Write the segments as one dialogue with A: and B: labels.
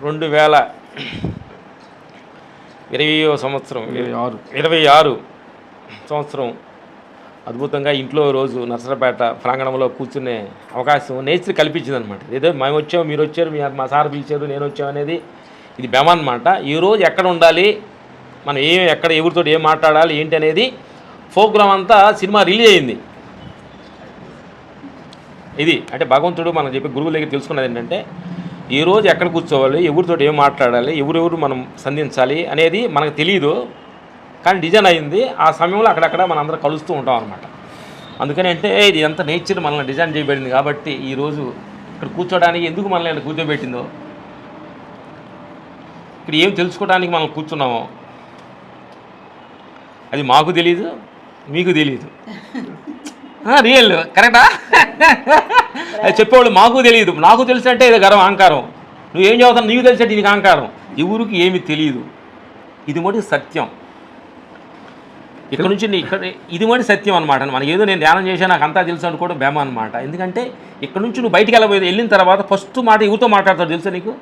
A: 2020 సంవత్సరం 26 సంవత్సరం అద్భుతంగా ఇంట్లో రోజు నర్సరాపేట ప్రాంగణంలో కూర్చునే అవకాశం నేచర్ కల్పించిందనమాట. ఏదో మేము వచ్చాము, మీరు వచ్చారు, మా సార్ పిలిచారు, నేను వచ్చాము అనేది ఇది బెమ అనమాట. ఈరోజు ఎక్కడ ఉండాలి, మనం ఎక్కడ ఎవరితో ఏం మాట్లాడాలి ఏంటి అనేది ప్రోగ్రామ్ అంతా సినిమా రిలీజ్ అయింది. ఇది అంటే భగవంతుడు మనం చెప్పి గురువుల దగ్గర తెలుసుకున్నది ఏంటంటే ఈరోజు ఎక్కడ కూర్చోవాలి, ఎవరితో ఏం మాట్లాడాలి, ఎవరెవరు మనం సంధించాలి అనేది మనకు తెలియదు, కానీ డిజైన్ అయింది. ఆ సమయంలో అక్కడక్కడ మనం అందరం కలుస్తూ ఉంటాం అనమాట. అందుకని అంటే ఇది ఎంత నేచర్ మనల్ని డిజైన్ చేయబడింది కాబట్టి ఈరోజు ఇక్కడ కూర్చోడానికి ఎందుకు మనల్ని కూర్చోబెట్టిందో, ఇక్కడ ఏం తెలుసుకోవడానికి మనం కూర్చున్నామో అది మాకు తెలీదు, మీకు తెలీదు. రియల్ కరెక్టా? అది చెప్పేవాళ్ళు మాకు తెలియదు, నాకు తెలిసి అంటే ఇది గర్వం, అహంకారం. నువ్వేం చదువుతావు నీకు తెలిసి అంటే నీకు అహంకారం. ఎవరికి ఏమి తెలియదు. ఇది మొదటి సత్యం. ఇక్కడ నుంచి ఇది మొదటి సత్యం అనమాట. మనకి ఏదో నేను ధ్యానం చేశాను నాకు అంతా తెలుసు అనుకోవడం బేమ అనమాట. ఎందుకంటే ఇక్కడ నుంచి నువ్వు బయటికి వెళ్ళిన తర్వాత ఫస్ట్ మాట ఎవరితో మాట్లాడతావు తెలుసా నీకు?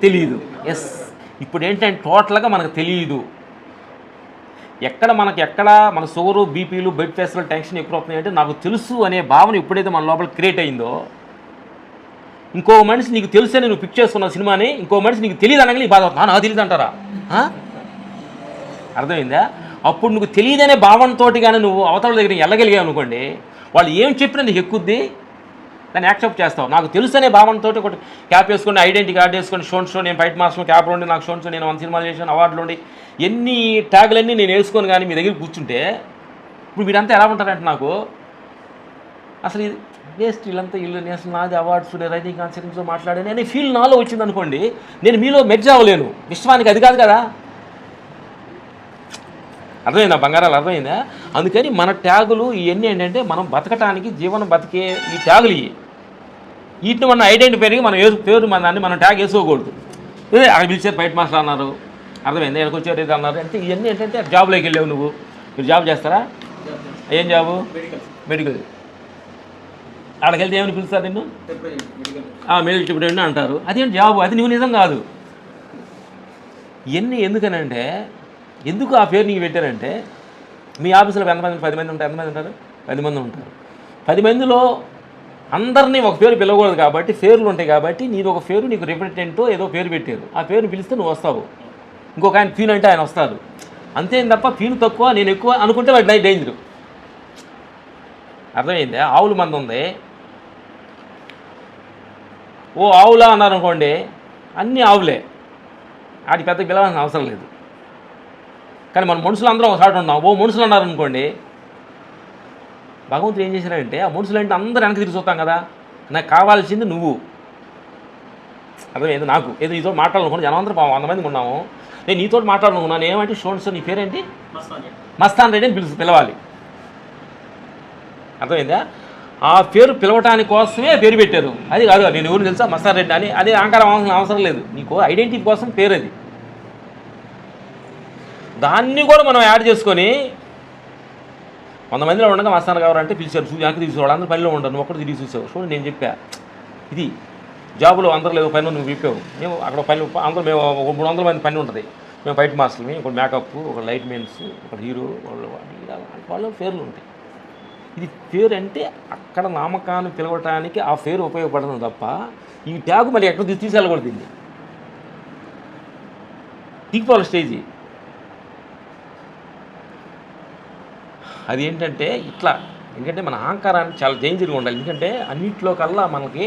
A: తెలియదు. ఎస్, ఇప్పుడు ఏంటంటే టోటల్గా మనకు తెలియదు. ఎక్కడ మన షుగరు, బీపీలు, బ్లడ్ ప్రెషర్లు, టెన్షన్ ఎక్కువ అవుతున్నాయి అంటే నాకు తెలుసు అనే భావన ఎప్పుడైతే మన లోపల క్రియేట్ అయిందో, ఇంకో మనిషి నీకు తెలుసు అని నువ్వు పిక్ చేసుకున్న సినిమాని ఇంకో మనిషి నీకు తెలియదు అనగా నీకు బాధ అవుతుంది. నాకు తెలియదు అంటారా? అర్థమైందా? అప్పుడు నువ్వు తెలియదనే భావనతో కానీ నువ్వు అవతల దగ్గర వెళ్ళగలిగావు అనుకోండి, వాళ్ళు ఏం చెప్పినా నీకు ఎక్కుద్ది, దాన్ని యాక్సెప్ట్ చేస్తావు. నాకు తెలుసు అనే భావనతో ఒకటి క్యాప్ వేసుకొని, ఐడెంటిటీ కార్డు వేసుకొని, షో నేను ఫైట్ మాస్టర్ క్యాప్లో ఉండి, నాకు షోన్స్ నేను 1 సినిమాలు చేసాను, అవార్డులు ఉండి, ఎన్ని ట్యాగులన్నీ నేను వేసుకొని కానీ మీ దగ్గర కూర్చుంటే ఇప్పుడు మీరంతా ఎలా ఉంటారంటే నాకు అసలు ఇది వేస్ట్, వీళ్ళంతా నేను అసలు నాది అవార్డ్స్, నేను రైటింగ్ కాన్సెప్ట్స్తో మాట్లాడాను అనే ఫీల్ నాలో వచ్చింది అనుకోండి, నేను మీలో మెర్జ్ అవ్వలేను. విశ్వానికి అది కాదు కదా. అర్థమైందా బంగారాలు? అర్థమైందా? అందుకని మన ట్యాగులు ఇవన్నీ ఏంటంటే మనం బతకటానికి జీవనం బతికే ఈ ట్యాగులు వీటిని మనం ఐడెంటిఫైగా మనం పేరు మనం ట్యాగ్ వేసుకోకూడదు. ఇదే అక్కడ పిలిచారు ఫైట్ మాస్టర్ అన్నారు, అర్థమైంది, ఎక్కడికి వచ్చారు ఇది అన్నారు అంటే ఇవన్నీ ఏంటంటే జాబ్లోకి వెళ్ళావు నువ్వు. మీరు జాబ్ చేస్తారా? ఏం జాబు? మెడికల్. అక్కడికి వెళ్తే ఏమని పిలుస్తారు నిన్ను? మెడికల్ సూపరింటెండెంట్ అంటారు. అదేంటి జాబు? అది నువ్వు నిజం కాదు. ఇవన్నీ ఎందుకనంటే ఎందుకు ఆ పేరు నీకు పెట్టారంటే మీ ఆఫీసులో ఎంతమంది? 10 మంది ఉంటారు. ఎంతమంది ఉంటారు? 10 మంది ఉంటారు. 10 మందిలో అందరినీ ఒక పేరు పిలవకూడదు కాబట్టి పేర్లు ఉంటాయి కాబట్టి నీది ఒక పేరు, నీకు రిప్రజెంటేటివ్ ఏదో పేరు పెట్టారు. ఆ పేరుని పిలిస్తే నువ్వు వస్తావు. ఇంకొక ఆయన పీను అంటే ఆయన వస్తారు. అంతేం తప్ప పీను తక్కువ నేను ఎక్కువ అనుకుంటే వాడి డేంజరు. అర్థమైందే? ఆవుల మంది ఉంది, ఓ ఆవులా అన్నారనుకోండి, అన్నీ ఆవులే, వాటి పెద్ద పిలవాల్సిన అవసరం లేదు. కానీ మన మనుషులు అందరం ఒకసారి ఉన్నాం, ఓ మనుషులు అన్నారనుకోండి, భగవంతుడు ఏం చేశారంటే ఆ మనుషులు అంటే అందరూ వెనక్కి తిరిగి చూస్తాం కదా. నాకు కావాల్సింది నువ్వు. అర్థమైంది? నాకు ఏదో నీతో మాట్లాడాలనుకున్నాను, జనం అందరూ 100 మంది ఉన్నాము, నేను నీతో మాట్లాడాలనుకున్నాను. ఏమంటే షోన్స్ నీ పేరేంటి? మస్తాన్ రెడ్డి అని పిలవాలి. అర్థమైందా? ఆ పేరు పిలవటానికి కోసమే పేరు పెట్టారు. అది కాదు నేను ఎవరు తెలుసా మస్తాన్ రెడ్డి అని, అదే అహంకారం అవసరం లేదు. నీకు ఐడెంటిటీ కోసం పేరు అది. దాన్ని కూడా మనం యాడ్ చేసుకొని 100 మందిలో ఉండగా మస్తాన్ గారు అంటే పిలిచారు, వెనక్కి తీసుకోవాలి, అందరూ పనిలో ఉండరు, నువ్వు ఒక్కటి తిరిగి చూసావు. చూడండి నేను చెప్పా, ఇది జాబులో అందరూ లేదు పని నువ్వు చెప్పావు. మేము అక్కడ పని అందరూ మేము 300 మంది పని ఉంటుంది. మేము ఫైట్ మాస్టర్ని, ఒక మేకప్, ఒక లైట్ మెన్స్, ఒక హీరో, వాళ్ళ పేర్లు ఉంటాయి. ఇది పేరు అంటే అక్కడ నామకాన్ని పిలవటానికి ఆ పేరు ఉపయోగపడుతుంది తప్ప ఈ ట్యాగు మళ్ళీ ఎక్కడ తీసుకెళ్ళకూడదు. దీన్ని దిగిపోవాలి స్టేజీ. అది ఏంటంటే ఇట్లా, ఎందుకంటే మన అహంకారాన్ని చాలా డేంజర్గా ఉండాలి. ఎందుకంటే అన్నింటిలో కల్లా మనకి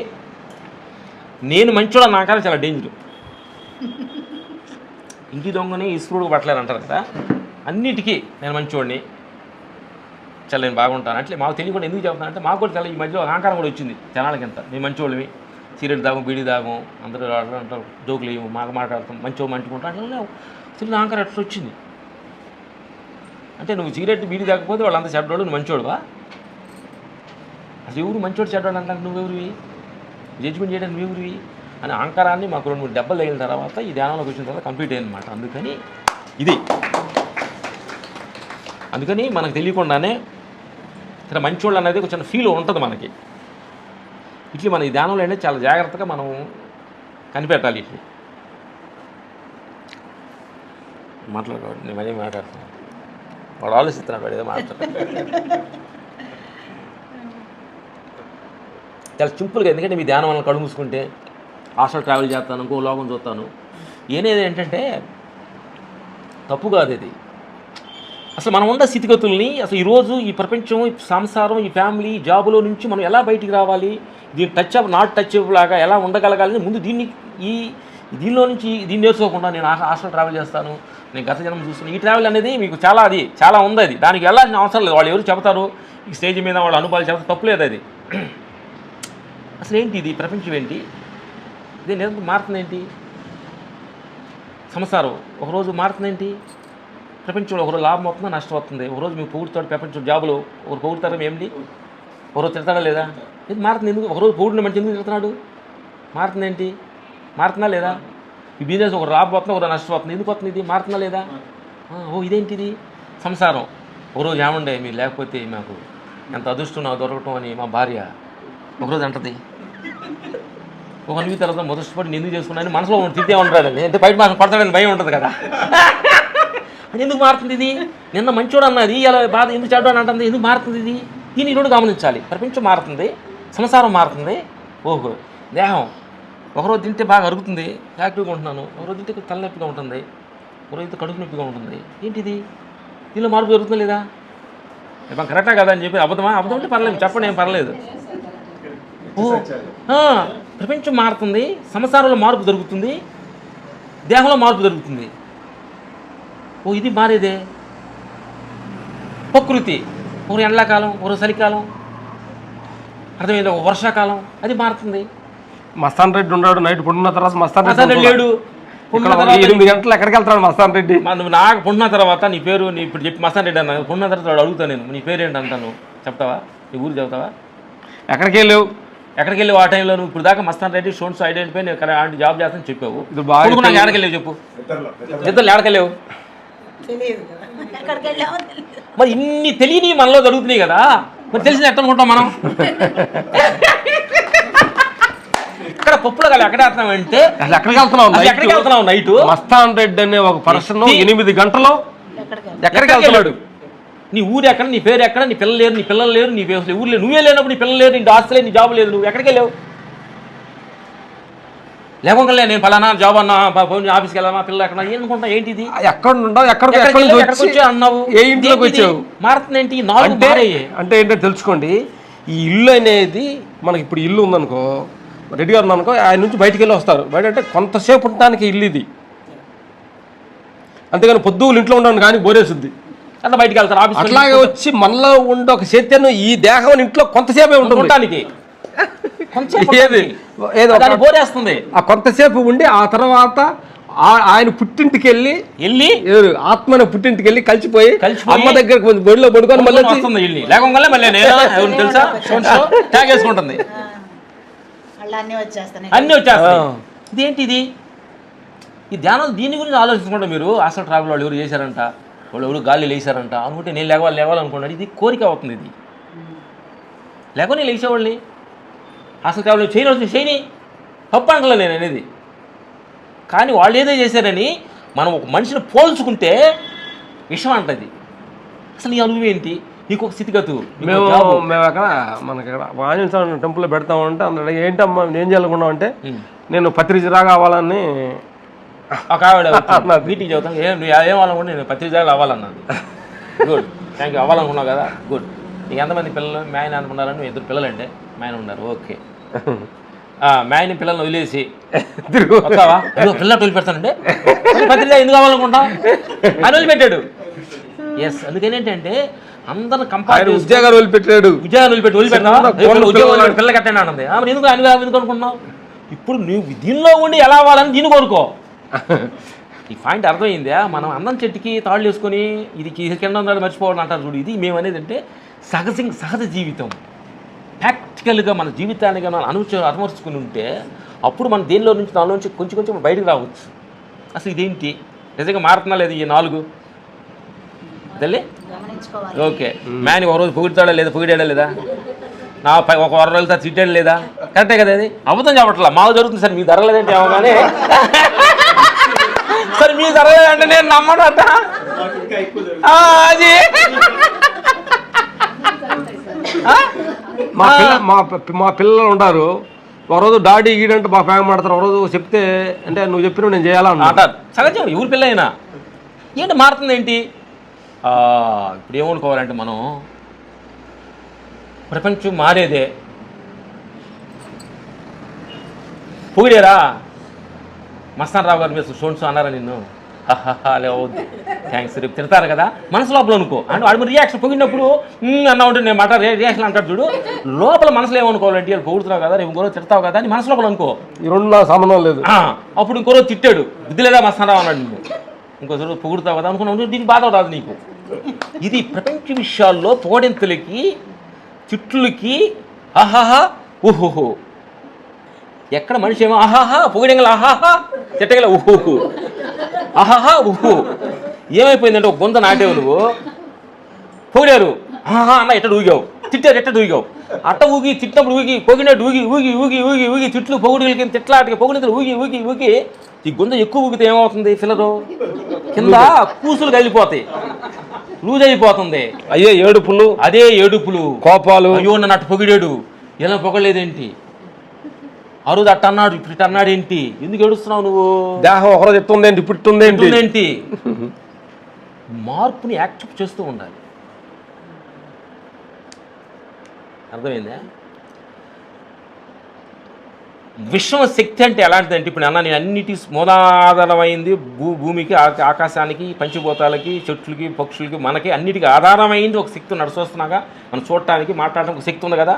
A: నేను మంచోడు అన్న అహంకారం చాలా డేంజరు. ఇంటి దొంగని ఈశ్వరుడు పట్టలేరు అంటారు కదా, అన్నిటికీ నేను మంచోడిని, చాలా నేను బాగుంటాను అంటే మాకు తెలియకుండా ఎందుకు చెప్తానంటే మాకు కూడా చాలా ఈ మధ్యలో అహంకారం కూడా వచ్చింది జనాలకి. ఎంత మేము మంచోళ్ళమి, సిగరెట్ తాగం, బీడీ తాగం, అందరూ అంటారు జోకులు వేయము, మాట్లాడతాం, మంచుకుంటాం అంటే చిన్న అహంకారం ఎట్లా వచ్చింది అంటే నువ్వు సిగరెట్ బీడీ తాకపోతే వాళ్ళంతా చెడ్డోడు, నువ్వు మంచోడువా? అసలు ఎవరు మంచోడు చెడ్డోడు అంటే నువ్వెవరివి? జడ్జిమెంట్ చేయడానికి నువ్వెవరివి అని అహంకారాన్ని మాకు 2-3 దెబ్బలు తగిలిన తర్వాత ఈ ధ్యానంలోకి వచ్చిన తర్వాత కంప్లీట్ అయ్యిందన్నమాట. అందుకని మనకు తెలియకుండానే ఇక్కడ మంచోళ్ళు అనేది ఒక చిన్న ఫీల్ ఉంటుంది మనకి. ఇట్లా మన ఈ ధ్యానంలో అంటే చాలా జాగ్రత్తగా మనం కనిపెట్టాలి. ఇట్లా మాట్లాడేవాడు నేను మళ్ళీ మాట్లాడుతున్నాను, వాడు ఆలోచిస్తున్నాడు, ఏదో మాట్లాడుతున్నాడు. చాలా సింపుల్గా, ఎందుకంటే మీ ధ్యానం వల్ల కడుగు మూసుకుంటే హాస్టల్ ట్రావెల్ చేస్తాను, ఇంకో లోకం చూస్తాను, ఏనేది ఏంటంటే తప్పు కాదు అది. అసలు మనం ఉన్న స్థితిగతుల్ని అసలు ఈరోజు ఈ ప్రపంచం, ఈ సంసారం, ఈ ఫ్యామిలీ, జాబులో నుంచి మనం ఎలా బయటికి రావాలి, దీన్ని touch up not touch up లాగా ఎలా ఉండగలగాలి, ముందు దీనిలో నుంచి దీన్ని నేర్చుకోకుండా నేను హాస్టల్ ట్రావెల్ చేస్తాను, నేను గత జన్మ చూస్తున్నాను, ఈ ట్రావెల్ అనేది మీకు చాలా ఉంది. అది దానికి వెళ్ళాల్సిన అవసరం లేదు. వాళ్ళు ఎవరు చెబుతారు ఈ స్టేజ్ మీద, వాళ్ళు అనుభవాలు చెబుతారు, తప్పులేదు అది. అసలు ఏంటి ఇది ప్రపంచం ఏంటి, ఇదే నిరంతరం మారుతుంది ఏంటి, సంసారం ఒకరోజు మారుతుంది ఏంటి, ప్రపంచంలో ఒకరోజు లాభం అవుతుందా నష్టం అవుతుంది, ఒకరోజు మీకు పొగుడుతాడు ప్రపంచం జాబులో, ఒకరు పొగుడుతారా ఏంటి, ఒకరోజు తిడతాడా లేదా, ఇది మారుతుంది ఎందుకు, ఒకరోజు పొగుడిన మంచి ఎందుకు తిడుతున్నాడు, మారుతుంది ఏంటి, మారుతుందా లేదా, ఈ బిజినెస్ ఒకరు లాభం అవుతుంది ఒకరు నష్టం అవుతుంది, ఎందుకు వస్తుంది, ఇది మారుతుందా లేదా, ఇదేంటిది సంసారం. ఒకరోజు ఏమండే మీరు లేకపోతే మాకు ఎంత అదృష్టం నాకు దొరకటం అని మా భార్య ఒకరోజు అంటది, ఒక నిమిషం తర్వాత మొదటిపడి నేను ఎందుకు చేసుకున్నాను మనసులో తిట్టే ఉంటాడండి, అంటే బయట మాకు పడతాడని భయం ఉంటుంది కదా. అది ఎందుకు మారుతుంది ఇది, నిన్న మంచోడు అన్నది ఇలా బాధ ఎందుకు చెడ్డ అని అంటుంది, ఎందుకు మారుతుంది ఇది, దీన్ని ఈరోజు గమనించాలి. ప్రపంచం మారుతుంది, సంసారం మారుతుంది. ఓహో దేహం ఒకరోజు తింటే బాగా అరుగుతుంది, యాక్టివ్గా ఉంటున్నాను, ఒకరోజు తింటే తలనొప్పిగా ఉంటుంది, ఒకరోజు కడుపు నొప్పిగా ఉంటుంది, ఏంటిది దీనిలో మార్పు జరుగుతుంది లేదా, ఇപ്പം కరెక్టా కదా అని చెప్పి అబద్ధం అంటే పర్లేదు, చెప్పండి ఏం పర్లేదు. ప్రపంచం మారుతుంది, సంసారంలో మార్పు జరుగుతుంది, దేహంలో మార్పు జరుగుతుంది. ఇది మారేదే ప్రకృతి, ఒకరు ఎండాకాలం ఒకరు చలికాలం, అర్థమైంది, ఒక వర్షాకాలం, అది మారుతుంది.
B: మస్తాన్ రెడ్డి ఉన్నాడు, నైట్ పుట్టిన తర్వాత మస్తాన్ రెడ్డి
A: లేడు,
B: 8 గంటలు ఎక్కడికి వెళ్తాడు మస్తాన్ రెడ్డి.
A: నువ్వు నాకు పుట్టిన తర్వాత నీ పేరు నీ ఇప్పుడు చెప్పి మస్తాన్ రెడ్డి అన్నా, పుట్టిన తర్వాత అడుగుతాను నేను నీ పేరు ఏంటి అంటాను, చెప్తావా, నీ ఊరు చెప్తావా,
B: ఎక్కడికి వెళ్ళావు
A: ఆ టైంలో నువ్వు ఇప్పుడు దాకా మస్తాన్ రెడ్డి షోన్స్ ఐడెంటిఫై నేను అలాంటి జాబ్ చేస్తాను చెప్పావు, నాకు ఏడకెళ్ళావు చెప్పు, ఇద్దరు ఏడకెళ్ళావు, మరి ఇన్ని తెలియని మనలో జరుగుతున్నాయి కదా, మరి తెలిసిన ఎట్ట అనుకుంటాం మనం. ఇక్కడ పప్పులో కాదు ఎక్కడ వెళ్తున్నామంటే
B: ఎక్కడికి వెళ్తున్నావు
A: నైట్,
B: మస్తాన్ రెడ్డి అనే ఒక పర్సన్ 8 గంటలు
A: ఎక్కడికి వెళ్తున్నాడు, నీ ఊరు ఎక్కడ, నీ పేరు ఎక్కడ, నీ పిల్లలు లేరు, నీ పిల్లలు లేరు, నీ ఊరు లేదు, నువ్వే లేనప్పుడు నీ పిల్లలు లేరు, నీ ఆస్తి లేదు, నీ జాబ్ లేదు, నువ్వు ఎక్కడికి వెళ్ళావు, లేకుండా నేను ఫలానా జాబ్ అన్నా ఆఫీస్కి వెళ్ళామా పిల్లలు ఎక్కడ అనుకుంటా, ఏంటిది
B: ఎక్కడ ఉండవు, ఎక్కడికి
A: అన్నావు,
B: ఏ ఇంట్లోకి వచ్చావు,
A: మారుతుంది ఏంటి, నాలుగు
B: అంటే ఏంటో తెలుసుకోండి. ఈ ఇల్లు అనేది మనకి ఇప్పుడు ఇల్లు ఉందనుకో, రెడ్డి గారు ఉందనుకో, ఆయన నుంచి బయటికి వెళ్ళి వస్తారు, బయట అంటే కొంతసేపు ఉండడానికి ఇల్లు ఇది, అంతేగాని పొద్దులు ఇంట్లో ఉండడం కానీ బోరేసుద్ది,
A: అట్లా బయటికి వెళ్తారు ఆఫీస్.
B: అట్లాగే వచ్చి మనలో ఉండే ఒక చైతన్యం ఈ దేహం ఇంట్లో కొంతసేపే ఉంటుంది,
A: బోరేస్తుంది,
B: ఆ కొంతసేపు ఉండి ఆ తర్వాత ఆయన పుట్టింటికి వెళ్ళి ఆత్మని పుట్టింటికి వెళ్ళి కలిసిపోయి అమ్మ దగ్గర బొడిలో పడుకొని మళ్ళీ
A: వస్తుంది, లేకుండా మళ్ళీ తెలుసా ట్యాగ్ వేసుకుంటుంది, అన్నీ వచ్చేస్తాయి. ఇదేంటిది ఈ ధ్యానం, దీని గురించి ఆలోచించుకుంటా మీరు అసలు ట్రావెల్ వాళ్ళు ఎవరు చేశారంట, వాళ్ళు ఎవరు గాలి లేచారంట అనుకుంటే నేను లేవాలనుకున్నాడు, ఇది కోరిక అవుతుంది, ఇది లేకపోతే నేను లేచేవాళ్ళని అసలు ట్రావెల్ చేయని తప్పు అంటలే నేను అనేది, కానీ వాళ్ళు ఏదో చేశారని మనం ఒక మనిషిని పోల్చుకుంటే విషయం అంటది. అసలు నీ అనుభవం ఏంటి, నీకు ఒక స్థితిగతు,
B: మేము అక్కడ మనకి ఆంజనేయ స్వామి టెంపుల్లో పెడతామంటే అందులో ఏంటమ్మా ఏం చేయాలనుకున్నాం అంటే నేను పత్రిజరా కావాలని
A: ఒక ఆవిడ మీటింగ్ చదువుతాం, నువ్వు ఏమనుకుంటే నేను పత్రిజరా అవ్వాలన్నది. గుడ్, థ్యాంక్ యూ, అవ్వాలనుకున్నావు కదా, గుడ్. నీకు ఎంతమంది పిల్లలు, మా ఆయన అనుకున్నారని 2 పిల్లలు అంటే మా ఆయన ఉన్నారు, ఓకే. మా ఆయన పిల్లల్ని వదిలేసి వస్తావా, పిల్లలు వదిలిపెడతానంటే పత్రిజ ఎందుకు అవ్వాలనుకుంటావు అని వదిలిపెట్టాడు. ఎస్, అందుకని ఏంటంటే అందరిని కంపేర్
B: ఉద్యోగాలు వదిలిపెట్టాడు,
A: పిల్ల కట్టండి అన్నది, ఎందుకు ఎందుకు అనుకుంటున్నావు. ఇప్పుడు నువ్వు దీనిలో ఉండి ఎలా అవ్వాలని దీన్ని కోరుకో. ఈ పాయింట్ అర్థమైందా, మనం అందం చెట్టుకి తాళ్ళు వేసుకొని ఇది కింద ఉందని మర్చిపోవడం అంటారు చూడు, ఇది మేము అనేది అంటే సహజ జీవితం. ప్రాక్టికల్గా మన జీవితానికి మనం అనుమర్చుకుని ఉంటే అప్పుడు మన దేనిలో నుంచి దానిలో నుంచి కొంచెం బయటకు రావచ్చు. అసలు ఇదేంటి నిజంగా మారుతున్నా లేదు ఈ 4 తల్లి, ఓకే. మ్యాన్ ఒకరోజు పొగిడతాడా లేదా, పొగిడాడా లేదా, నా ఒక వారం రోజులతో తిట్టాడు లేదా? కరెక్టే కదా అది? అబద్ధం చెప్పట్లా. మాకు జరుగుతుంది సార్, మీకు జరగలేదంటే ఏమోగానే సరే మీకు జరగలేదంటే నేను నమ్మనట అది.
B: మా పిల్లలు ఉంటారు, ఒకరోజు డాడీ గీడంటే మా ఫ్యామిలీ మాడతారు, ఒకరోజు చెప్తే అంటే నువ్వు చెప్పినవి నేను చేయాలన్నా
A: అంటారు. సహజం, ఎవరి పిల్ల అయినా. ఏంటి మారుతుంది ఏంటి? ఇప్పుడు ఏమనుకోవాలంటే మనం ప్రపంచం మారేదే. పొగిడారా మస్తాన్ రావు గారు మీరు షోన్స్ అన్నారా నిన్ను? అలే అవుద్ది, థ్యాంక్స్. రేపు తిడతారు కదా, మనసు లోపల అనుకో. అంటే వాడు రియాక్షన్ పొగిడినప్పుడు అన్నా ఉంటే నేను మాట రియాక్షన్ అంటాడు చూడు, లోపల మనసులో ఏమనుకోవాలంటే వాళ్ళు పొగుడుతున్నావు కదా, రేపు ఇంకో తిడతావు కదా అని మనసు లోపల అనుకో.
B: ఈ రెండు నాకు సంబంధం లేదు.
A: అప్పుడు ఇంకో రోజు తిట్టాడు, బుద్ధి లేదా మస్తాన్ రావు అన్నాడు నిన్ను, ఇంకో రోజు పొగుడుతావు కదా అనుకున్నావు, దీనికి బాధ రాదు నీకు. ఇది ప్రపంచ విషయాల్లో పొగడింతలకి చిట్లుకి ఆహాహా ఊహోహో. ఎక్కడ మనిషి ఏమో ఆహాహా పొగిడంగల ఆహాహా, తిట్టగల ఊహోహో, ఆహాహా ఊహో. ఏమైపోయిందంటే ఒక గొంత నాటేవు నువ్వు, పొగిడారు ఆహా అన్న ఎట్ట ఊగావు, తిట్టారు ఎట్ట ఊగావు, అట్ట ఊగి తిట్టినప్పుడు ఊగి పొగినట్టు ఊగి ఊగి ఊగి ఊగి ఊగి తిట్లు పొగుడులకి తిట్లాటికి పొగిడితలు ఊగి ఊగి ఊగి ఈ గొంత ఎక్కువ ఊగితే ఏమవుతుంది? ఫిల్లరు కింద కూసులు కలిగిపోతాయి, లూజ్ అయిపోతుంది.
B: అయ్యే ఏడుపులు,
A: అదే ఏడుపులు,
B: కోపాలు.
A: అయ్యో నన్ను అట్టు పొగిడాడు, ఎలా పొగలేదేంటి, ఆ రోజు అట్ట అన్నాడు ఇప్పుడు ఇట్ట అన్నాడు ఏంటి, ఎందుకు ఏడుస్తున్నావు నువ్వు?
B: దేహం ఒకరోజు ఎత్తుందేంటి ఇప్పుడు ఇట్టుందేంటి?
A: మార్పుని యాక్సెప్ట్ చేస్తూ ఉండాలి. అర్థమైందా? విశ్వ శక్తి అంటే ఎలాంటిదంటే, ఇప్పుడు అన్న నేను అన్నిటి మూలాధారమైంది భూమికి, ఆకాశానికి, పంచభూతాలకి, చెట్లకి, పక్షులకి, మనకి అన్నిటికీ ఆధారమైంది ఒక శక్తి నడిచొస్తున్నాగా. మనం చూడటానికి మాట్లాడడానికి ఒక శక్తి ఉంది కదా,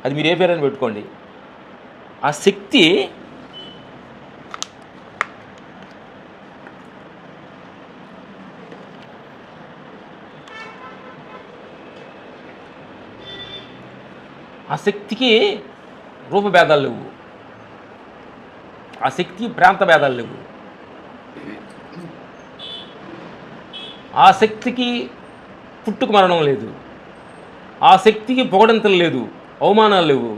A: అది మీరు ఏ పేరని పెట్టుకోండి. ఆ శక్తి శక్తికి రూపభేదాలు లేవు, ఆ శక్తి ప్రాంత భేదాలు లేవు, ఆ శక్తికి పుట్టుకు మరణం లేదు, ఆ శక్తికి పొగడంతలు లేదు, అవమానాలు లేవు.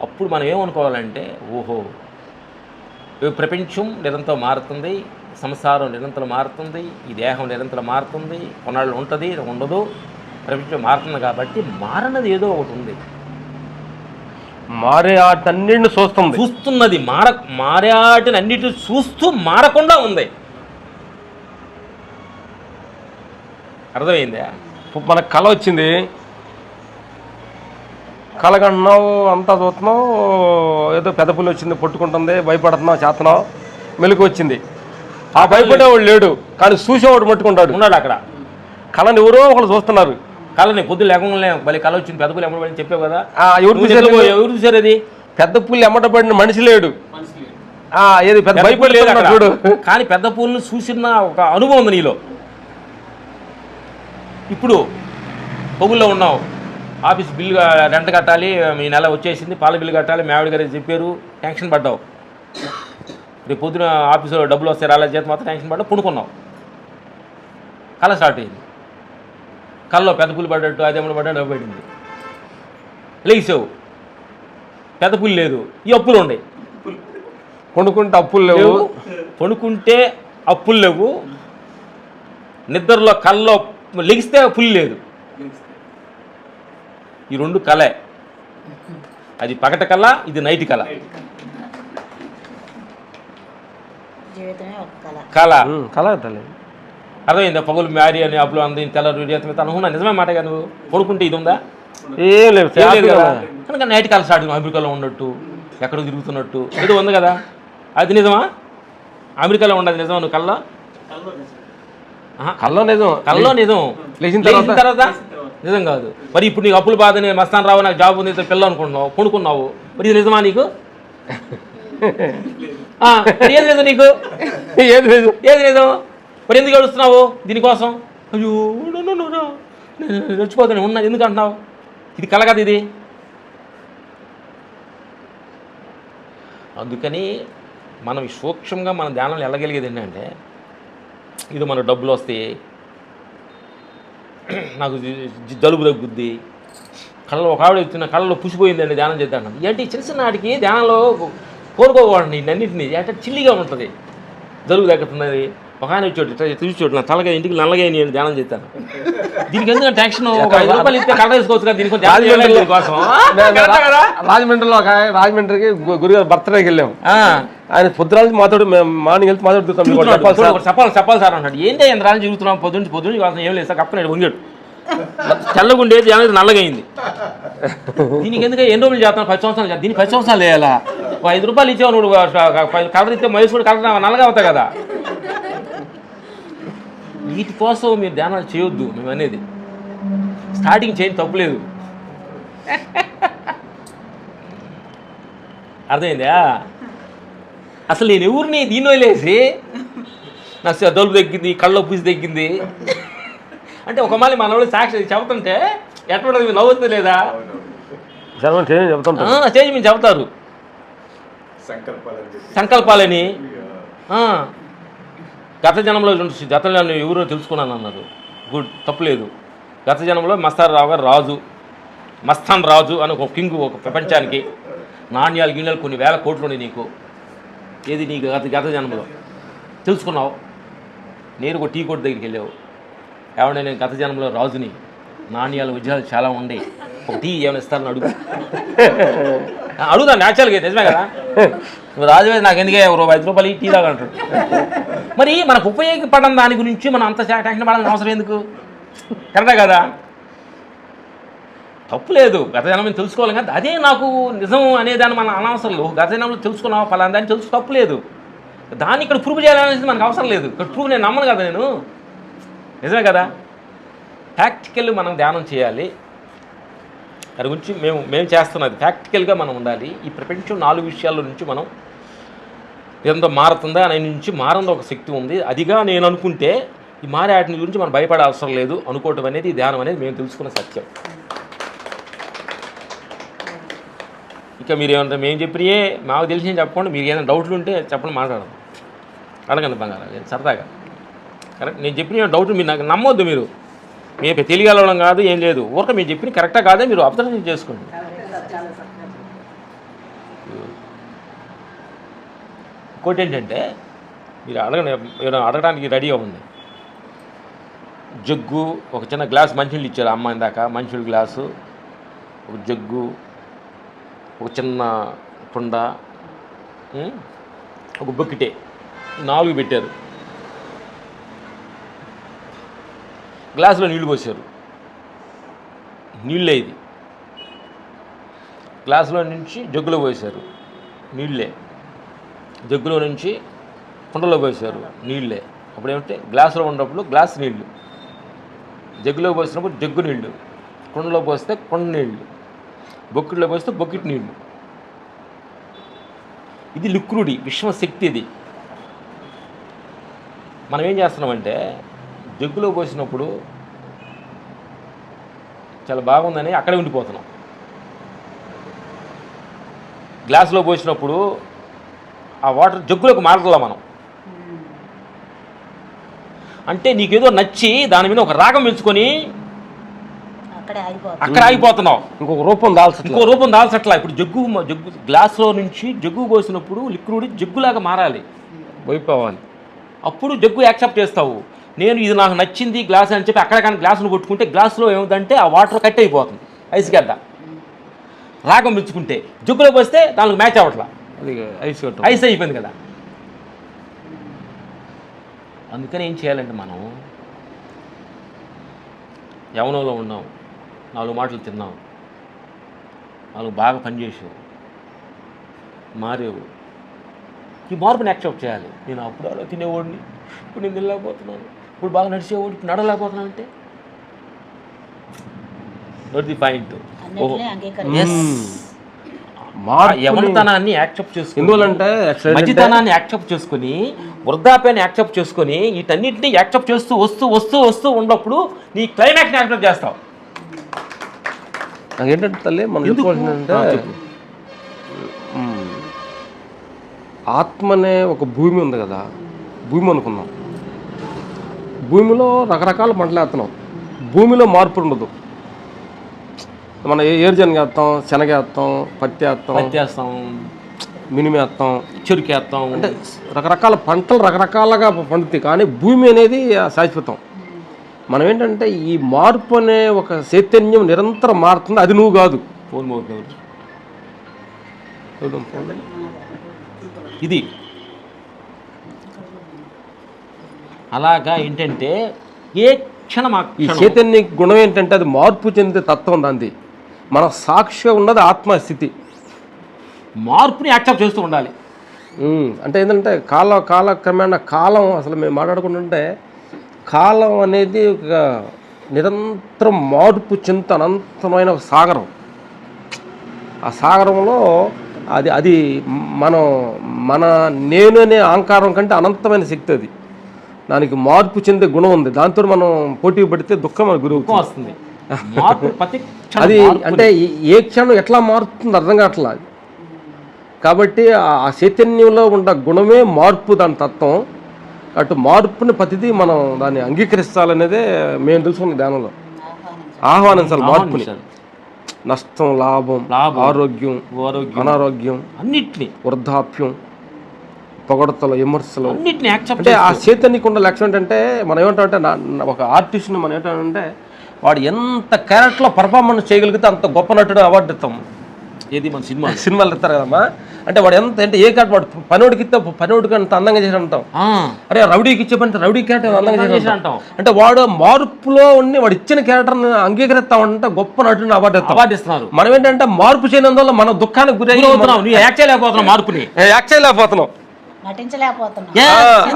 A: అప్పుడు మనం ఏమనుకోవాలంటే ఓహో ప్రపంచం నిరంతరం మారుతుంది, సంసారం నిరంతరం మారుతుంది, ఈ దేహం నిరంతరం మారుతుంది, కొన్నాళ్ళు ఉంటుంది ఉండదు, ప్రపంచం మారుతుంది కాబట్టి మారనది ఏదో ఒకటి ఉంది.
B: మారే ఆటన్నింటిని చూస్తున్నది,
A: మారే ఆటని అన్నిటిని చూస్తూ మారకుండా ఉంది. అర్థమైందా?
B: మనకు కళ వచ్చింది, కలగంటున్నావు, అంతా చూస్తున్నావు, ఏదో పెద్ద పుల్లి వచ్చింది పట్టుకుంటుంది, భయపడుతున్నావు, చేస్తున్నావు, మెలకు వచ్చింది. ఆ భయపడేవాడు లేడు, కానీ చూసేవాడు పట్టుకుంటాడు
A: ఉన్నాడు అక్కడ.
B: కళని ఎవరో ఒకళ్ళు చూస్తున్నారు.
A: కళని పొద్దు లేకుండా మళ్ళీ కళ వచ్చింది, పెద్ద పుల్లి ఎమ్మడబడి చెప్పావు కదా,
B: ఎవరు
A: చూసారు? అది
B: పెద్ద పుల్లి ఎమ్మటబడిన మనిషి లేడు, ఏది పెద్ద భయపడలేదు చూడు.
A: కానీ పెద్ద పుల్లిని చూసిన ఒక అనుభవం ఉంది నీలో. ఇప్పుడు పొగుల్లో ఉన్నావు, ఆఫీస్ బిల్లు రెంట్ కట్టాలి, ఈ నెల వచ్చేసింది, పాల బిల్లు కట్టాలి, మేవిడ గారు చెప్పారు, టెన్షన్ పడ్డావు. రేపు పొద్దున ఆఫీసులో డబ్బులు వస్తే రాలే చేతి మాత్రం టెన్షన్ పడ్డావు, పుడుకున్నావు. కళ స్టార్ట్ అయింది, కళ్ళలో పెద్ద పుల్లి పడ్డట్టు, అదేమన్నా పడ్డా డబ్బు పడింది, లేచావు, పెద్ద పుల్లి లేదు, ఈ అప్పులు ఉన్నాయి.
B: కొనుక్కుంటే అప్పులు లేవు,
A: కొనుక్కుంటే అప్పులు లేవు, నిద్రలో కళ్ళలో లెగిస్తే పుల్లి లేదు. ఈ రెండు కళే, అది పగట కళ, ఇది నైట్ కళ. కళ అర్థమైందా? పగులు మ్యారీ అని అప్పులు అంది తెల్లరు జీవితం అనుకున్నా, నిజమే మాట కదా. నువ్వు కొనుక్కుంటే ఇది ఉందా?
B: ఏం లేదు
A: కదా. కనుక నైట్ కళ స్టార్ట్, అమెరికాలో ఉన్నట్టు, ఎక్కడో తిరుగుతున్నట్టు ఏదో ఉంది కదా, అది నిజమా? అమెరికాలో ఉండదు నిజమా? నువ్వు కళ్ళలో కళ్ళలో నిజం, లేచిన తర్వాత నిజం కాదు. మరి ఇప్పుడు నీకు అప్పులు బాధ, నేను మస్తాన్ రావు, నాకు జాబ్ ఉంది, పిల్లలు అనుకుంటున్నావు, కొనుక్కున్నావు, మరి ఇది నిజమా నీకు? ఏది నిజం నీకు? ఏది నిజం? మరి ఎందుకు ఏడుస్తున్నావు దీనికోసం? అయ్యో చచ్చిపోతాను ఉన్నా, ఎందుకు అంటున్నావు? ఇది కళ కదా ఇది. అందుకని మనం సూక్ష్మంగా మన ధ్యానంలో వెళ్ళగలిగేది ఏంటంటే, ఇది మనకు డబ్బులు వస్తాయి, నాకు జలుబు తగ్గుద్ది, కళ్ళలో ఒక ఆవిడ వచ్చిన కళ్ళలో పుసిపోయిందండి ధ్యానం చేద్దాం. ఏంటి చిన్న చిన్న వాటికి ధ్యానంలో కోరుకోకూడదు అన్నింటినీ అంటే చిల్లిగా ఉంటుంది, జరుగు తగ్గుతున్నది. ఒక ఆయన వచ్చాడు ఇట్లా చూసి నా తలగా ఇంటికి నల్లగా నేను ధ్యానం చేస్తాను. దీనికి ఎందుకంటే టెన్షన్ ఒక 5 రూపాయలు ఇస్తే కళ్ళ వేసుకోవచ్చు కదా, దీనికి కోసం.
B: రాజమండ్రికి గురుగారు బర్త్డేకి వెళ్ళాం. ఆయన పొద్దురాజు మాతోడు మార్నింగ్ వెళ్తే మాతోడు
A: చెప్పాలి సార్ అన్నాడు. ఏంటి ఎంత రాజు తిరుగుతున్నాం పొద్దున్న కోసం ఏం లేదు సార్ కప్పనాడు వంగాడు. తెల్లగుండేది అనేది నల్లగైంది. దీనికి ఎందుకంటే ఎన్ని రోజులు చేస్తాను 10 సంవత్సరాలు చేస్తాను, దీనికి 10 సంవత్సరాలు వేయాలా? 5 రూపాయలు ఇచ్చావు నువ్వు, కలర్ ఇస్తే మహేష్ కూడా కలర్ నల్లగా అవుతాయి కదా. వీటి కోసం మీరు ధ్యానాలు చేయొద్దు మేము అనేది. స్టార్టింగ్ చేయని తప్పులేదు, అర్థమైందా? అసలు నేను ఎవరిని దీన్ని వదిలేసి నా దొలుపు తగ్గింది, కళ్ళ పూసి తగ్గింది అంటే ఒక మళ్ళీ మన వాళ్ళు సాక్షి చెబుతుంటే ఎట్లా నవ్వుతుంది లేదా? చేంజ్ మేము చెబుతారు సంకల్పాలని. గత జనంలో ఎవరో తెలుసుకున్నాను అన్నారు. గుడ్, తప్పులేదు. గత జనంలో మస్తారావు గారు రాజు, మస్తాన్ రాజు అని ఒక కింగ్, ఒక ప్రపంచానికి నాణ్యాలు గిన్నెలు కొన్ని వేల కోట్లు ఉన్నాయి నీకు. ఏది నీకు గత జనంలో తెలుసుకున్నావు? నేను ఒక టీ కోట్ దగ్గరికి వెళ్ళావు, ఏమన్నా నేను గత జనంలో రాజుని, నాణ్యాల ఉద్యోగాలు చాలా ఉన్నాయి, ఒక టీ ఏమైనా ఇస్తారని అడుగుతాను న్యాచురల్గా, నిజమే కదా. నువ్వు రాజువే నాకు ఎందుకే 5 రూపాయలు టీ దాకా అంటాడు. మరి మనకు ఉపయోగపడడం దాని గురించి మనం అంత టెన్షన్ పడాల్సిన అవసరం ఎందుకు? కరెక్టే కదా? తప్పు లేదు, గత జనం తెలుసుకోవాలి కదా. అదే నాకు నిజం అనేదాన్ని మనం అనవసరం లేదు. గత జనంలో తెలుసుకున్నావు ఫలానా దాన్ని తెలుసు, తప్పు లేదు. దాన్ని ఇక్కడ ప్రూవ్ చేయాలనేది మనకు అవసరం లేదు. ఇక్కడ ప్రూవ్ నేను నమ్మను కదా నేను, నిజమే కదా. ప్రాక్టికల్ మనం ధ్యానం చేయాలి, దాని గురించి మేము చేస్తున్నది ప్రాక్టికల్గా మనం ఉండాలి. ఈ ప్రపంచం 4 విషయాల నుంచి మనం ఎంత మారుతుందా అనే నుంచి మారంలో ఒక శక్తి ఉంది. అదిగా నేను అనుకుంటే ఈ మారే వాటి గురించి మనం భయపడే అవసరం లేదు అనుకోవటం అనేది ధ్యానం అనేది మేము తెలుసుకున్న సత్యం. ఇక మీరు ఏమంటే మేము చెప్పినయే మాకు తెలిసి చెప్పండి, మీరు ఏదైనా డౌట్లు ఉంటే చెప్పండి, మాట్లాడడం అడగండి బంగారం సరదాగా. కరెక్ట్, నేను చెప్పిన డౌట్లు మీరు నాకు నమ్మొద్దు. మీరు మేము తెలియగలవడం కాదు, ఏం లేదు. ఊరక మీరు చెప్పిన కరెక్టా కాదే మీరు అబ్జర్వేషన్ చేసుకోండి. ఇంకోటి ఏంటంటే మీరు అడగడానికి రెడీగా ఉంది. జగ్గు, ఒక చిన్న గ్లాస్ మంచినీళ్ళు ఇచ్చారు అమ్మ ఇందాక, మంచినీళ్ళు గ్లాసు, ఒక జగ్గు, ఒక చిన్న కుండ, ఒక బొక్కిటే, 4 పెట్టారు. గ్లాసులో నీళ్లు పోసారు, నీళ్ళే. ఇది గ్లాసులో నుంచి జగ్గులో పోసారు, నీళ్ళే. జగ్గులో నుంచి కుండలో పోసారు, నీళ్ళే. అప్పుడు ఏమంటే గ్లాసులో ఉన్నప్పుడు గ్లాస్ నీళ్ళు, జగ్గులో పోసినప్పుడు జగ్గు నీళ్ళు, కుండలో పోస్తే కుండ నీళ్ళు, బొక్కిట్లో పోస్తే బొక్కిటి నీళ్ళు. ఇది లిక్విడ్ విశ్వశక్తి. ఇది మనం ఏం చేస్తున్నామంటే జగ్గులో పోసినప్పుడు చాలా బాగుందని అక్కడే ఉండిపోతున్నాం. గ్లాసులో పోసినప్పుడు ఆ వాటర్ జగ్గులోకి మారట్లా మనం. అంటే నీకేదో నచ్చి దాని మీద ఒక రాగం పెంచుకొని అక్కడ ఆగిపోతున్నావు. ఇంకో రూపం దాల్చట్లా. ఇప్పుడు జగ్గు గ్లాసులో నుంచి జగ్గు పోసినప్పుడు లిక్విడ్ జగ్గులాగా మారాలి, పోయిపోవాలి. అప్పుడు జగ్గు యాక్సెప్ట్ చేస్తావు. నేను ఇది నాకు నచ్చింది గ్లాస్ అని చెప్పి అక్కడ కానీ గ్లాసును కొట్టుకుంటే గ్లాసులో ఏమిటంటే ఆ వాటర్ కట్ అయిపోతుంది, ఐస్ గడ్డ. రాగం మెచ్చుకుంటే జగ్గులో పోస్తే దానికి మ్యాచ్ అవ్వట్లా, ఐస్ అయిపోయింది కదా. అందుకని ఏం చేయాలంటే మనం యవనంలో ఉన్నాం, 4 మాటలు తిన్నాం, 4 బాగా పనిచేసావు, మారేవు. ఈ మార్పుని యాక్సెప్ట్ చేయాలి. నేను అప్పుడు అలా తినేవాడిని, ఇప్పుడు నేను తినలేకపోతున్నాను, ఇప్పుడు బాగా నడిచేవాడు, ఇప్పుడు నడలేకపోతున్నాను అంటే నోట్ ది పాయింట్. యవనతనాన్ని యాక్సెప్ట్ చేసుకుని, మంచితనాన్ని యాక్సెప్ట్ చేసుకుని, వృద్ధాప్యాన్ని యాక్సెప్ట్ చేసుకొని, వీటన్నిటిని యాక్సెప్ట్ చేస్తూ వస్తూ వస్తూ వస్తూ ఉన్నప్పుడు నీ క్లైమాక్స్ని యాక్సెప్ట్ చేస్తావు.
B: నాకేంటంటే తల్లి మనం చెప్పుకోవాల్సిందంటే ఆత్మనే ఒక భూమి ఉంది కదా, భూమి అనుకున్నాం. భూమిలో రకరకాల పంటలు వేస్తున్నాం, భూమిలో మార్పు ఉండదు. మనం ఏరుజనగ వేస్తాం, శనగ వేస్తాం, పత్తి వేస్తాం,
A: వేస్తాం,
B: మినిమి వేస్తాం,
A: చెరుకు వేస్తాం.
B: అంటే రకరకాల పంటలు రకరకాలుగా పండుతాయి. కానీ భూమి అనేది శాశ్వతం. మనం ఏంటంటే ఈ మార్పు అనే ఒక చైతన్యం నిరంతరం మారుతుంది. అది నువ్వు కాదు.
A: ఫోన్ మోగుతుంది. ఇది అలాగా ఏంటంటే ఏ క్షణం
B: ఈ చైతన్య గుణం ఏంటంటే అది మార్పు చెందే తత్వం. దాన్ని మన సాక్షిగా ఉన్నది ఆత్మస్థితి.
A: మార్పుని యాక్సెప్ట్ చేస్తూ ఉండాలి.
B: అంటే ఏంటంటే కాలక్రమేణా కాలం అసలు మేము మాట్లాడుకుంటుంటే కాలం అనేది ఒక నిరంతరం మార్పు చెంత అనంతమైన ఒక సాగరం. ఆ సాగరంలో అది మన నేను అనే అహంకారం కంటే అనంతమైన శక్తి. అది దానికి మార్పు చెందే గుణం ఉంది. దాంతో మనం పోటీ పడితే దుఃఖం మన గురి
A: వస్తుంది.
B: అది అంటే ఏ క్షణం ఎట్లా మారుతుంది అర్థం కావట్లా. కాబట్టి ఆ చైతన్యంలో ఉన్న గుణమే మార్పు, దాని తత్వం. అటు మార్పుని ప్రతిదీ మనం దాన్ని అంగీకరించాలనేదే మేము తెలుసుకున్న ధ్యానంలో. ఆహ్వానించాలి మార్పుని. నష్టం, లాభం, ఆరోగ్యం, అనారోగ్యం,
A: అన్నిటినీ,
B: వృద్ధాప్యం, పొగడతలు, విమర్శలు,
A: అన్నిటిని
B: అంటే ఆ చైతన్యకు ఉన్న లక్ష్యం ఏంటంటే మనం ఏమంటామంటే ఒక ఆర్టిస్ట్ని మనం ఏమంటామంటే వాడు ఎంత క్యారెక్టర్లో పర్ఫార్మెన్స్ చేయగలిగితే అంత గొప్ప నటుడు అవార్డు ఇస్తాం.
A: ఏది మన
B: సినిమాలు ఇస్తారు కదమ్మా. అంటే వాడు ఎంత అంటే ఏ క్యారెక్టర్ వాడు పనివాడికి ఇస్తే పనివాడికి అంత అందంగా చేసి అంటాం. అరే రౌడీకి ఇచ్చే పని రౌడీ క్యారెక్టర్ అందంగా చేసి అంటాం. అంటే వాడు మార్పులో ఉండి వాడు ఇచ్చిన క్యారెక్టర్ని అంగీకరిస్తామంటే గొప్ప నటుడిని అవార్డు ఇస్తున్నారు. మనం ఏంటంటే మార్పు చేయనందువల్ల మన దుఃఖానికి గురి
A: యాక్ట్ చేయలేకపోతున్నాం. మార్పుని
B: యాక్ట్ చేయలేకపోతున్నాం.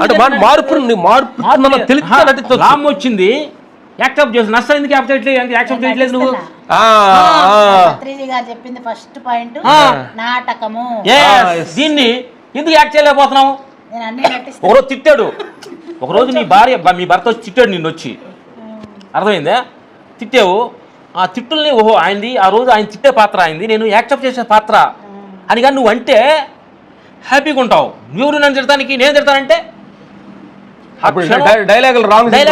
B: అంటే మార్పు తెలిసి
A: లాభం వచ్చింది యాక్సెప్ట్ చేసి, నష్టం ఎందుకు యాక్సెప్ట్ చేయట్లేదు నువ్వు?
C: చెప్పింది ఫస్ట్ పాయింట్ నాటకము.
A: దీన్ని ఎందుకు యాక్ట్ చేయలేకపోతున్నావు? ఒకరోజు తిట్టాడు, ఒకరోజు మీ భర్త వచ్చి తిట్టాడు నిన్ను వచ్చి, అర్థమైందా? తిట్టావు. ఆ తిట్టుల్ని ఓహో ఆయనది ఆ రోజు ఆయన తిట్టే పాత్ర అయింది, నేను యాక్సెప్ట్ చేసే పాత్ర అని కానీ నువ్వు అంటే హ్యాపీగా ఉంటావు. నువ్వు నన్ను తిడతానికి నేను తిడతానంటే
B: డైలాగ్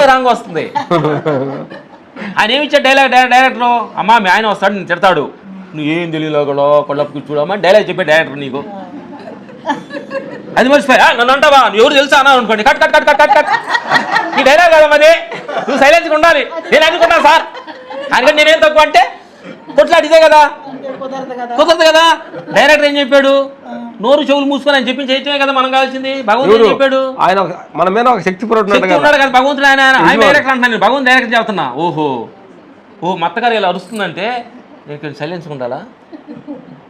A: రాంగ్ వస్తుంది. ఆయన ఏమిచ్చా డైరెక్టర్ అమ్మా మీ ఆయన వస్తాడు నేను తిడతాడు, నువ్వు ఏం తెలియలో కొళ్ళకు చూడమ్మా డైలాగ్ చెప్పే డైరెక్టర్ నీకు. అది మర్చిపోయా నన్ను అంటావా, నువ్వు ఎవరు తెలుసా అన్నా అనుకోండి, cut cut cut cut cut నీ డైలాగ్ కదా మరి, నువ్వు సైలెన్స్గా ఉండాలి. నేను అనుకుంటాను సార్ అందుకని నేనేం తక్కువ అంటే కొట్లాడితే కదా, కుదరదు కదా. డైరెక్టర్ ఏం చెప్పాడు, నోరు చెవులు మూసుకొని అని చెప్పి చేయటమే కదా మనం కావాల్సింది. భగవంతుడు చెప్పాడు
B: ఆయన మన మీద ఒక శక్తి
A: ఉన్నాడు కదా భగవంతుడు. ఆయన డైరెక్టర్ అంటున్నాను నేను, భగవంతుడు డైరెక్టర్ చెప్తున్నా. ఓహో మత్తగారు ఇలా అరుస్తుందంటే నేను సైలెన్స్గా ఉండాలా?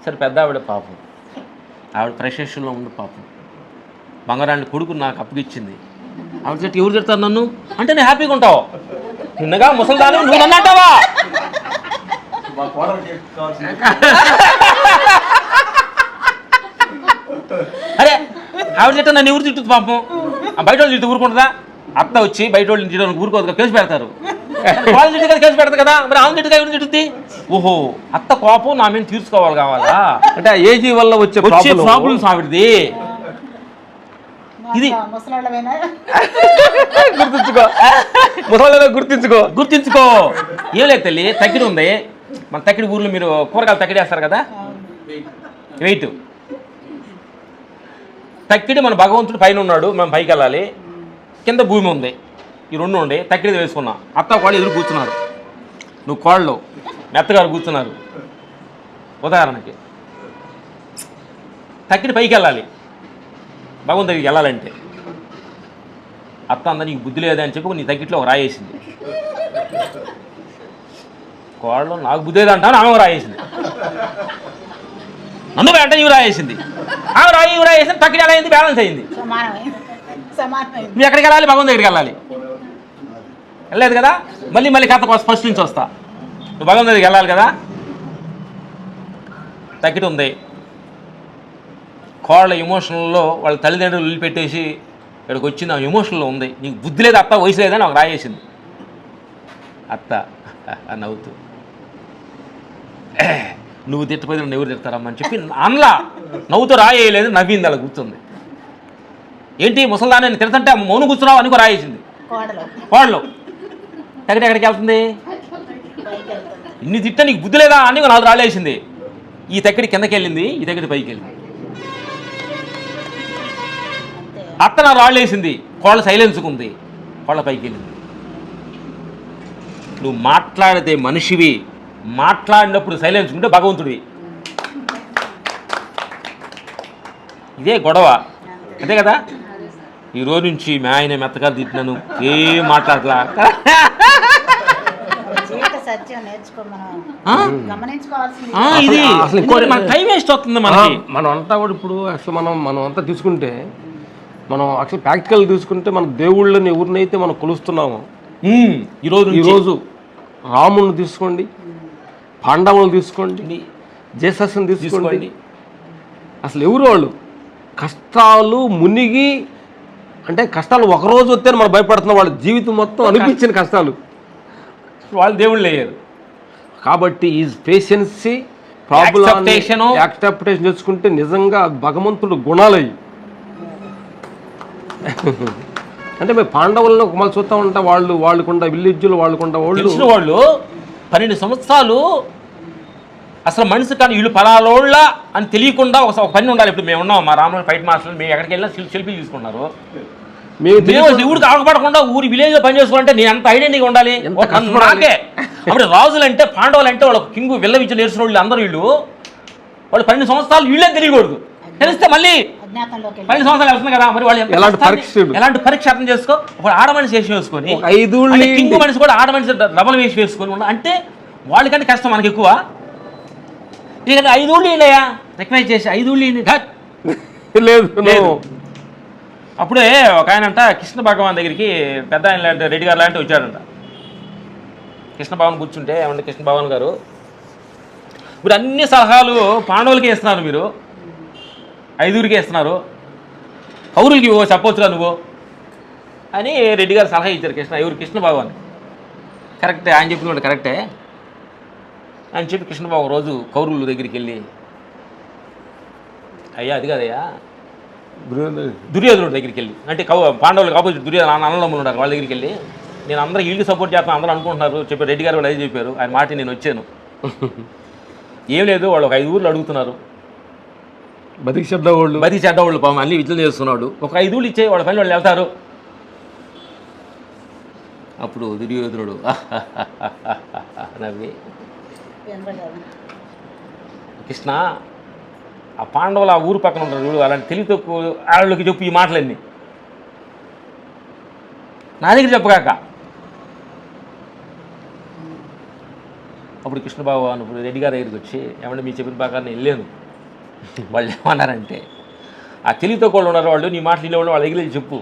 A: సరే పెద్ద ఆవిడ పాపం, ఆవిడ ఫ్రస్ట్రేషన్లో ఉంది పాపం. బంగారాన్ని కొడుకు నాకు అప్పగిచ్చింది, ఆవిడ చెట్టు ఎవరు తిడతారు నన్ను అంటే నేను హ్యాపీగా ఉంటావు. నిన్నగా ముసలిదాను నువ్వు నన్ను అంటావా? అరే ఆవిడ తిట్ట నన్ను ఎవరు తిట్టుద్ది పాపం, బయట వాళ్ళు తిట్టు ఊరుకుంటుందా? అత్త వచ్చి బయట వాళ్ళు తిట్టడానికి ఊరుకోదు, కేసు పెడతారు. వాళ్ళ తిట్టు కదా కేసు పెడతారు కదా, మరి ఆమె తిట్టుగా ఎవరు తిట్టుద్ది? ఓహో అత్త కోపం నా మీద తీర్చుకోవాలి కావాలా
B: అంటే ఏజీ వల్ల వచ్చే
A: ప్రాబ్లమ్స్ ఆవిడది. ఇది గుర్తించుకో. ఏం లేదు తల్లి, తక్కిడి ఉంది మన తక్కిడి ఊర్లో. మీరు కూరగాయలు తక్కిడేస్తారు కదా, వెయిట్ తక్కిడి మన భగవంతుడు పైన ఉన్నాడు, మనం పైకి వెళ్ళాలి, కింద భూమి ఉంది, ఈ రెండు ఉండి తక్కిడి వేసుకున్నా. అత్త కోళ్ళు ఎదురు కూర్చున్నారు, నువ్వు కోళ్ళు మెత్తగారు కూర్చున్నారు. ఉదాహరణకి తక్కిడి పైకి వెళ్ళాలి, భగవంతు దగ్గరికి వెళ్ళాలంటే అత్త అందా నీకు బుద్ధి లేదని చెప్పి నీ తగ్గిట్లో ఒక రాయేసింది. కోళ్ళు నాకు బుద్ధి లేదంటాను, ఆమె రాయేసింది. నన్ను వెంట ఇవి రాయేసింది, ఆమె రాయేసింది. తక్కిడి ఎలా అయింది? బ్యాలెన్స్ అయింది. నువ్వు ఎక్కడికి వెళ్ళాలి? భగవంతు దగ్గరికి వెళ్ళాలి. వెళ్ళలేదు కదా, మళ్ళీ కథ ఫస్ట్ నుంచి వస్తా. నువ్వు భగవంతు దగ్గరికి వెళ్ళాలి కదా. తక్కిడి ఉంది, కోళ్ళ ఎమోషనల్లో వాళ్ళ తల్లిదండ్రులు వదిలిపెట్టేసి ఇక్కడికి వచ్చింది, ఆమె ఎమోషనల్లో ఉంది. నీకు బుద్ధి లేదు అత్త, వయసు లేదని ఒక రాయేసింది. అత్త నవ్వుతూ నువ్వు తిట్టపోయిన నన్ను ఎవరు తిడతారమ్మా అని చెప్పి అనలా, నవ్వుతూ రాయేయలేదు, నవ్వింది. అలా కూర్చుంది. ఏంటి ముసల్దాన్ని తిడతంటే మౌను కూర్చున్నావు అని కూడా రాయేసింది. కోళ్ళు ఎక్కడికి వెళ్తుంది? ఇన్ని తిట్ట నీకు బుద్ధి లేదా అని 4 రాళ్ళు వేసింది. ఈ తక్కడి కిందకి వెళ్ళింది, ఈ తక్కడి పైకి వెళ్ళింది. అత్త నా రాళ్ళు వేసింది, కోళ్ళ సైలెన్స్కుంది, కోళ్ళ పైకి వెళ్ళింది. నువ్వు మాట్లాడితే మనిషివి, మాట్లాడినప్పుడు సైలెన్స్ ఉంటే భగవంతుడివి. ఇదే గొడవ, అంతే కదా. ఈ రోజు నుంచి మా ఆయన మెత్తగా తిట్టినాను, ఏం మాట్లాడలా. ఇది అసలు మన టైం వేస్ట్ అవుతుంది మనకి.
B: మనం అంతా కూడా ఇప్పుడు అసలు మనం అంతా తీసుకుంటే, మనం అసలు ప్రాక్టికల్ తీసుకుంటే మన దేవుళ్ళని ఎవరినైతే మనం కొలుస్తున్నామో, ఈరోజు రాముని తీసుకోండి, పాండవులను తీసుకోండి, జేసస్ని తీసుకోండి, అసలు ఎవరు వాళ్ళు కష్టాలు మునిగి, అంటే కష్టాలు ఒకరోజు వస్తే మనం భయపడుతున్నాం, వాళ్ళ జీవితం మొత్తం అనిపించిన కష్టాలు,
A: వాళ్ళు దేవుళ్ళు అయ్యారు.
B: కాబట్టి ఈ పేషెన్సీ ప్రాబ్లం యాక్సెప్టేషన్ చేసుకుంటే నిజంగా భగవంతుడు గుణాలయ్యి. అంటే మేము పాండవులను మళ్ళీ చూస్తూ ఉంటా, వాళ్ళకుండా విలేజ్లు వాళ్ళకుండా వాళ్ళు
A: 12 సంవత్సరాలు అసలు మనిషి కానీ వీళ్ళు పలాలోళ్ళ అని తెలియకుండా ఒక పని ఉండాలి. ఇప్పుడు మేము ఉన్నాం, మా రాముడు ఫైట్ మాస్టర్లు, మేము ఎక్కడికి వెళ్ళినా సెల్ఫీలు తీసుకున్నారు. మేము ఊరికి ఆగపడకుండా ఊరి విలేజ్లో పని చేసుకోవాలంటే నేను అంత ఐడెంటిటీగా ఉండాలి. నాకే అప్పుడు రాజులు అంటే పాండవులు అంటే వాళ్ళ కింగు విచ్చ నేర్చిన వాళ్ళు అందరూ వాళ్ళు 12 సంవత్సరాలు వీళ్ళని తెలియకూడదు. తెలిస్తే మళ్ళీ 12 సంవత్సరాలు వెళ్తుంది కదా, మరి వాళ్ళు ఎలాంటి పరీక్ష అర్థం చేసుకో. ఒక ఆడమనిషి వేసి వేసుకొని, కింగు మనిషి కూడా ఆడమనిషి డబల్ వేసి వేసుకొని అంటే వాళ్ళకంటే కష్టం మనకి ఎక్కువ. ఇక 5 ఊళ్ళు ఏంటయ్యా రిక్వెస్ట్ చేసి 5 ఊళ్ళు ఏంటి లేదు. అప్పుడే ఒక ఆయన అంట కృష్ణ భగవాన్ దగ్గరికి పెద్ద ఆయన లాంటి రెడ్డి గారు లాంటి వచ్చాడంట. కృష్ణ భగవాన్ కూర్చుంటే, ఏమంటే కృష్ణ భగవాన్ గారు మీరు అన్ని సలహాలు పాండవులకే ఇస్తున్నారు, మీరు 5 ఇస్తున్నారు, కౌరులకి చెప్పవచ్చురా నువ్వు అని రెడ్డి గారు సలహా ఇచ్చారు. కృష్ణ భగవాన్ కరెక్టే, ఆయన చెప్పిన కరెక్టే అని చెప్పి కృష్ణబాబు ఒక రోజు కౌరవుల దగ్గరికి వెళ్ళి, అయ్యా అది కాదయ్యా దుర్యోధనుడి దగ్గరికి వెళ్ళి, అంటే పాండవులకు ఆపోజిట్ దుర్యోధన అన్నదమ్ములు ఉన్నారు, వాళ్ళ దగ్గరికి వెళ్ళి, నేను అందరూ వీళ్ళకి సపోర్ట్ చేస్తాను అందరూ అనుకుంటున్నారు చెప్పారు. రెడ్డి గారు వాళ్ళు అదే చెప్పారు, ఆయన మాట నేను వచ్చాను. ఏం లేదు, వాళ్ళు ఒక 5 ఊర్లు అడుగుతున్నారు, బతికి చెడ్డవాళ్ళు పాపం అన్ని విద్యలు చేస్తున్నాడు, ఒక 5 ఊళ్ళు ఇచ్చే వాళ్ళ పని వాళ్ళు వెళ్తారు. అప్పుడు దుర్యోధనుడు నవ్వి, కృష్ణ ఆ పాండవులు ఆ ఊరు పక్కన ఉంటారు చూడు, అలాంటి తెలివి తక్కువ వాళ్ళకి చెప్పు ఈ మాటలన్నీ, నా దగ్గర చెప్పగాక. అప్పుడు కృష్ణబాబు ఇప్పుడు రెడ్డి గారి దగ్గరికి వచ్చి, ఏమంటే మీ చెప్పిన ప్రకారం వెళ్ళాను, వాళ్ళు ఏమన్నారంటే ఆ తెలివి తక్కువ వాళ్ళు ఉన్నారు, వాళ్ళు నీ మాటలు వినేవాళ్ళు వాళ్ళ దగ్గర చెప్పు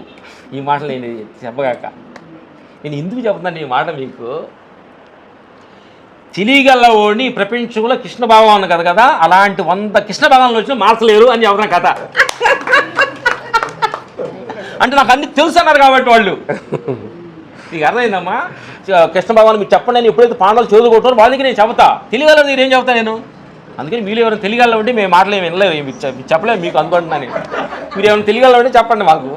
A: ఈ మాటలు నేను చెప్పగాక. నేను ఎందుకు చెప్తున్నాను ఈ మాట మీకు, తెలియగలవాడిని ప్రపంచంలో కృష్ణ భగవాన్ కదా, అలాంటి 100 కృష్ణ భగవాన్లు వచ్చినా మార్చలేరు అని చెప్తున్నా కథ. అంటే నాకు అన్ని తెలుసు అన్నారు కాబట్టి వాళ్ళు. నీకు అర్థమైందమ్మా, కృష్ణ భగవాన్ మీకు చెప్పండి, నేను ఎప్పుడైతే పాండవులు చదువుకుంటారో వాళ్ళకి నేను చెబుతా, తెలియగల దగ్గర ఏం చెబుతా నేను. అందుకని మీరు ఎవరైనా తెలియగల ఉంటే మేము మాటలు ఏమి వినలేవు, చెప్పలేము మీకు అనుకుంటున్నాను. మీరు ఏమైనా తెలియగల ఉంటే చెప్పండి మాకు.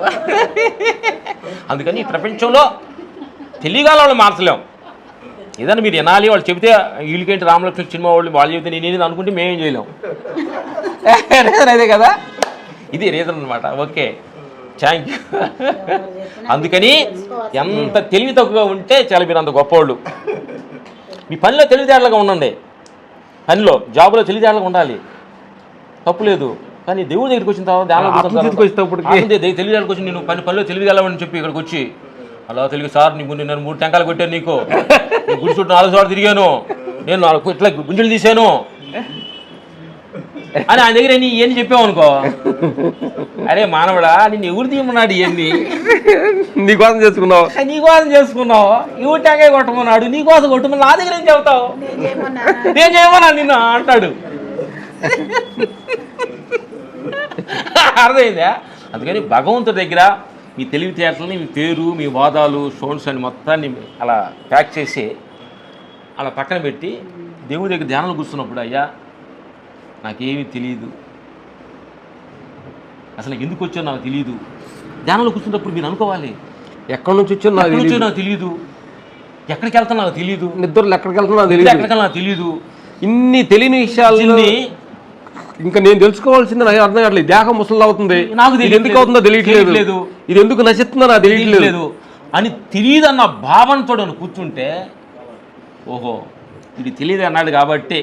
A: అందుకని ఈ ప్రపంచంలో తెలియగల వాళ్ళు మార్చలేము. ఏదైనా మీరు వినాలి, వాళ్ళు చెబితే వీళ్ళకేంటి రామలక్ష్మణ సినిమా వాళ్ళు చెబితే నేనేది అనుకుంటే మేమేం చేయలేం. రీజన్ అదే కదా, ఇది రీజన్ అనమాట. Okay, thank you. అందుకని ఎంత తెలివి తక్కువగా ఉంటే చాలా మీరు అంత గొప్పవాళ్ళు. మీ పనిలో తెలివితేటలుగా ఉండండి, పనిలో జాబులో తెలివితేటలుగా ఉండాలి, తప్పు లేదు. కానీ దేవుడి దగ్గరికి వచ్చిన తర్వాత తెలివితేటలకు వచ్చి నేను పనిలో తెలివిగలవని చెప్పి ఇక్కడికి వచ్చి, అలా తెలుగు సార్ నీకు నేను 3 టెంకాయలు కొట్టాను, నీకు గుడి చుట్టూ 4 సార్లు తిరిగాను, నేను 4 ఇట్లా గుంజలు తీశాను అని ఆయన దగ్గర ఇవన్నీ చెప్పావు అనుకో, అరే మానవుడా నిన్ను ఎవరు తీయమన్నాడు, ఇవన్నీ
B: నీకోసం
A: చేసుకున్నావు, ఎవరు టెంకాయ కొట్టమన్నాడు, నీకోసం కొట్టమని నా దగ్గర ఏం చెబుతావు, నేను చేయమన్నా నిన్ను అంటాడు. అర్థమైందా? అందుకని భగవంతుడి దగ్గర మీ తెలివితేటలని, మీ పేరు, మీ వాదాలు, షోన్స్ అని మొత్తాన్ని అలా ప్యాక్ చేసి అలా పక్కన పెట్టి దేవుడి దగ్గర ధ్యానంలో కూర్చున్నప్పుడు, అయ్యా నాకేమీ తెలియదు, అసలు ఎందుకు వచ్చో నాకు తెలియదు. ధ్యానంలో కూర్చున్నప్పుడు మీరు అనుకోవాలి,
B: ఎక్కడి నుంచి వచ్చో నాకు
A: తెలియదు, ఎక్కడికి వెళ్తాను నాకు తెలియదు,
B: నిద్రలో ఎక్కడికి వెళ్తున్నా తెలియదు,
A: ఎక్కడికి నాకు తెలియదు.
B: ఇన్ని తెలియని విషయాలు ఇంకా నేను తెలుసుకోవాల్సింది నాకు అర్థం కావట్లేదు. దేహం ముసలి అవుతుంది,
A: నాకు
B: ఇది ఎందుకు అవుతుందో తెలియట్లేదు, ఇది ఎందుకు నశిస్తుందో నాకు తెలియట్లేదు
A: అని తెలియదన్న భావనతో కూర్చుంటే, ఓహో ఇది తెలియదు అన్నాడు కాబట్టి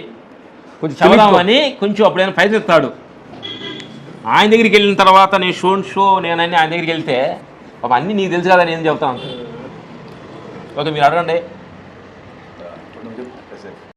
B: కొంచెం
A: చదవదామని కొంచెం అప్పుడైనా ప్రయత్నిస్తాడు. ఆయన దగ్గరికి వెళ్ళిన తర్వాత నేను నేనని ఆయన దగ్గరికి వెళ్తే పాప అన్నీ నీకు తెలుసు కదా నేను చెప్తాను. ఓకే మీరు అడగండి.